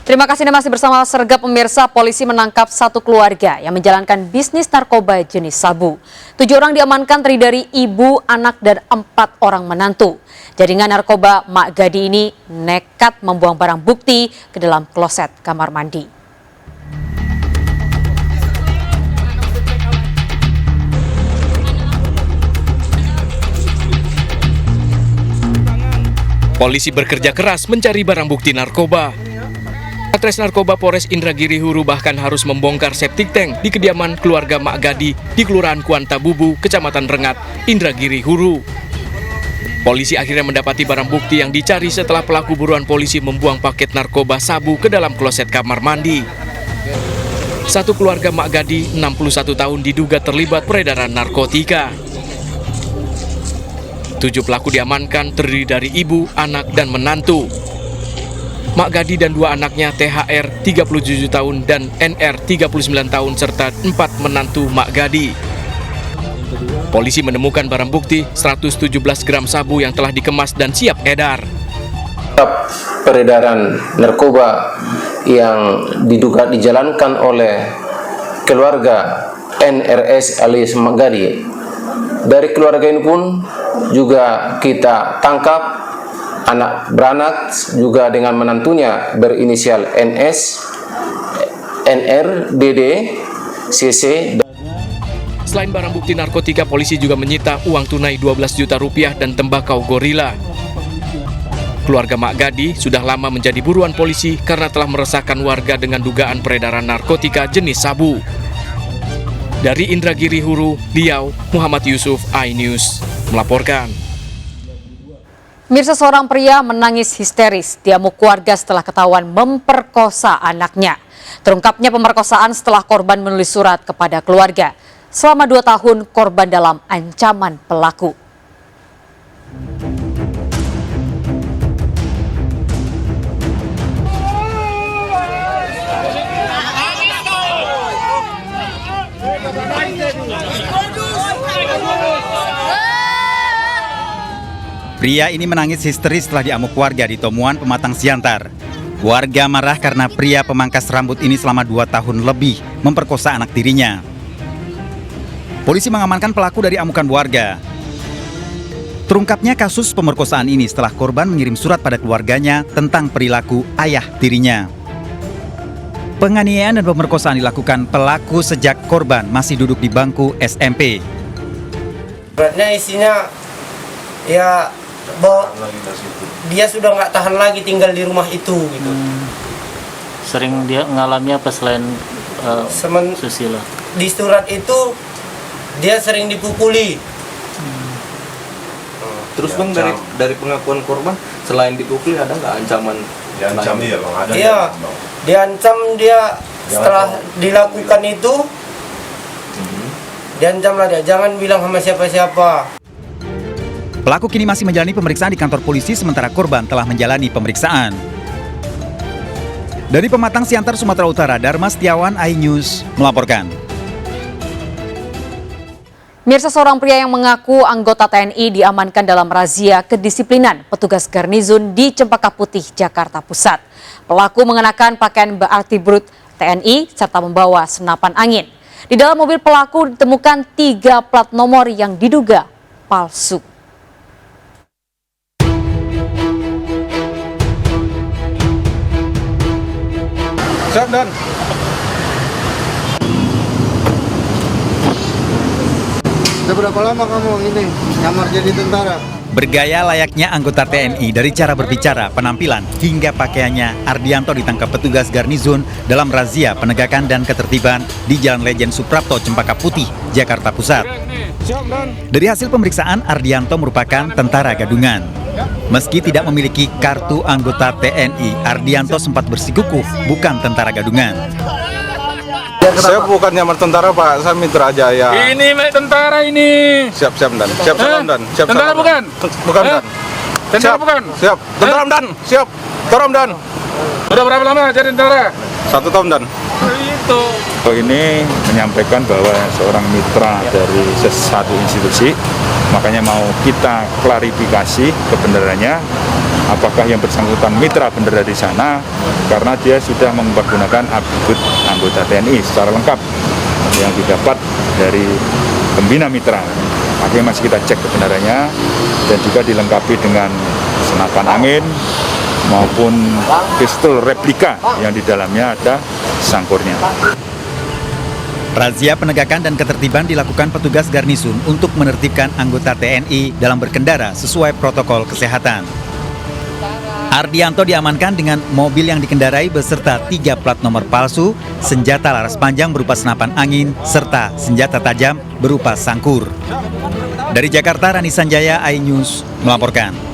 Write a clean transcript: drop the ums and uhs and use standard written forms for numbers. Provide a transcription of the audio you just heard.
Terima kasih Anda masih bersama Sergap pemirsa. Polisi menangkap satu keluarga yang menjalankan bisnis narkoba jenis sabu. 7 orang diamankan terdiri dari ibu, anak, dan 4 orang menantu. Jaringan narkoba Mak Gadi ini nekat membuang barang bukti ke dalam kloset kamar mandi. Polisi bekerja keras mencari barang bukti narkoba. Satres Narkoba Polres Indragiri Huru bahkan harus membongkar septic tank di kediaman keluarga Mak Gadi di Kelurahan Kuanta Bubu, Kecamatan Rengat, Indragiri Huru. Polisi akhirnya mendapati barang bukti yang dicari setelah pelaku buruan polisi membuang paket narkoba sabu ke dalam kloset kamar mandi. Satu keluarga Mak Gadi, 61 tahun, diduga terlibat peredaran narkotika. 7 pelaku diamankan terdiri dari ibu, anak, dan menantu. Mak Gadi dan 2 anaknya THR 37 tahun dan NR 39 tahun serta 4 menantu Mak Gadi. Polisi menemukan barang bukti 117 gram sabu yang telah dikemas dan siap edar. Peredaran narkoba yang diduga dijalankan oleh keluarga NRS alias Mak Gadi. Dari keluarga ini pun juga kita tangkap anak beranak juga dengan menantunya berinisial NS, NR, DD, CC. Selain barang bukti narkotika, polisi juga menyita uang tunai 12 juta rupiah dan tembakau gorila. Keluarga Mak Gadi sudah lama menjadi buruan polisi karena telah meresahkan warga dengan dugaan peredaran narkotika jenis sabu. Dari Indragiri Huru, Riau, Muhammad Yusuf, iNews melaporkan. Mirsa, seorang pria menangis histeris diamuk keluarga setelah ketahuan memperkosa anaknya. Terungkapnya pemerkosaan setelah korban menulis surat kepada keluarga. Selama 2 tahun korban dalam ancaman pelaku. Pria ini menangis histeris setelah diamuk warga di Tomuan, Pematang Siantar. Warga marah karena pria pemangkas rambut ini selama 2 tahun lebih memperkosa anak tirinya. Polisi mengamankan pelaku dari amukan warga. Terungkapnya kasus pemerkosaan ini setelah korban mengirim surat pada keluarganya tentang perilaku ayah tirinya. Penganiayaan dan pemerkosaan dilakukan pelaku sejak korban masih duduk di bangku SMP. Suratnya isinya ya bahwa dia sudah nggak tahan lagi tinggal di rumah itu gitu. Sering dia ngalami apa selain susila? Di surat itu dia sering dipukuli. Terus bang, dari pengakuan korban selain dipukuli ada nggak ancaman? Diancam dia bang, ada. Iya, diancam dia setelah dilakukan itu. Diancam lah dia, jangan bilang sama siapa-siapa. Pelaku kini masih menjalani pemeriksaan di kantor polisi sementara korban telah menjalani pemeriksaan. Dari Pematang Siantar, Sumatera Utara, Dharma Setiawan, iNews melaporkan. Mirsa, seorang pria yang mengaku anggota TNI diamankan dalam razia kedisiplinan petugas garnizon di Cempaka Putih, Jakarta Pusat. Pelaku mengenakan pakaian beratribut TNI serta membawa senapan angin. Di dalam mobil pelaku ditemukan 3 plat nomor yang diduga palsu. Siap dan. Sudah berapa lama kamu ini nyamar jadi tentara? Bergaya layaknya anggota TNI, dari cara berbicara, penampilan, hingga pakaiannya, Ardianto ditangkap petugas garnizon dalam razia penegakan dan ketertiban di Jalan Lejen Suprapto, Cempaka Putih, Jakarta Pusat. Dari hasil pemeriksaan, Ardianto merupakan tentara gadungan. Meski tidak memiliki kartu anggota TNI, Ardianto sempat bersikukuh bukan tentara gadungan. Saya bukan nyamar tentara Pak, saya mitra jaya. Ini tentara ini. Siap dan. Siap salam dan. Siap tentara salam, bukan? Bukan dan. Tentara Siap, bukan? Siap. Tentara dan. Siap. Toram dan. Udah berapa lama jadi tentara? 1 tahun dan. Itu. Ini menyampaikan bahwa seorang mitra dari satu institusi, makanya mau kita klarifikasi kebenarannya apakah yang bersangkutan mitra benar dari sana, karena dia sudah mempergunakan atribut anggota TNI secara lengkap yang didapat dari pembina mitra. Makanya masih kita cek kebenarannya dan juga dilengkapi dengan senapan angin maupun pistol replika yang di dalamnya ada sangkurnya. Razia penegakan dan ketertiban dilakukan petugas garnisun untuk menertibkan anggota TNI dalam berkendara sesuai protokol kesehatan. Ardianto diamankan dengan mobil yang dikendarai beserta 3 plat nomor palsu, senjata laras panjang berupa senapan angin, serta senjata tajam berupa sangkur. Dari Jakarta, Rani Sanjaya, iNews melaporkan.